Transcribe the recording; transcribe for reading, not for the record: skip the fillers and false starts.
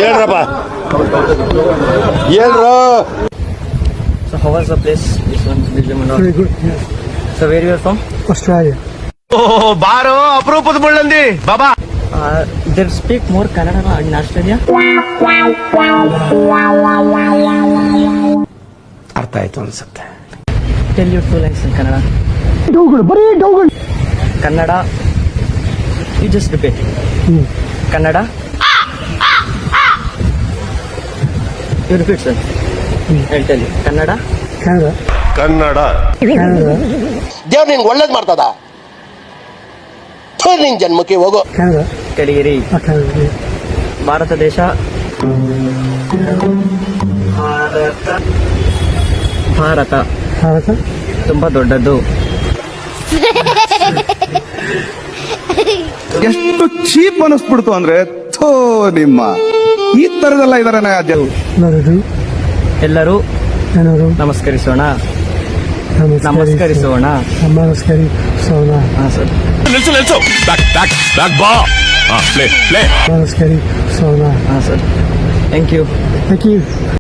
ಹೇಳ್ರಪ್ಪ ಹೇಳ್ರು. So how was the place? This one, Nijamala. Very good. Yes. So where you are from? Australia. ಓ ಬಾರೋ ಅಪರೂಪದ ಮುಳ್ಳಂದಿ ಬಾಬಾ. They speak more Kannada in Australia. ಅರ್ಥ ಆಯ್ತು ಅನ್ಸುತ್ತೆ. Tell you 2 lines in Kannada. Kannada. You just repeat. Kannada. You repeat, sir. I'll tell you. Kannada. Canada. Kannada. Canada. ದೇವ್ರು ನಿನ್ಗೆ ಒಳ್ಳೇದು ಮಾಡ್ತದ. ನಿನ್ ಜನ್ಮಕ್ಕೆ ಹೋಗೋ. Canada. Kaligiri. Canada. ಭಾರತ ದೇಶ. ಭಾರತ ಭಾರತ ತುಂಬಾ ದೊಡ್ಡದು. ಎಷ್ಟು ಚೀಪ್ ಅನಿಸ್ಬಿಡ್ತು ಅಂದ್ರೆ ಥೋ ನಿಮ್ಮ ಈ ತರದೆಲ್ಲ ಇದಾರೆ. ನರದು ಎಲ್ಲರೂ ಜನರು ನಮಸ್ಕರಿಸೋಣ. ನಮಸ್ಕರಿಸೋಣ. ಹಾಂ ಸರ್. ನಿಲ್ಸು ಬ್ಯಾಕ್ ಬಾ. ಪ್ಲೇ ನಮಸ್ಕರಿಸೋಣ. ಹಾಂ sir. Thank you. Thank you.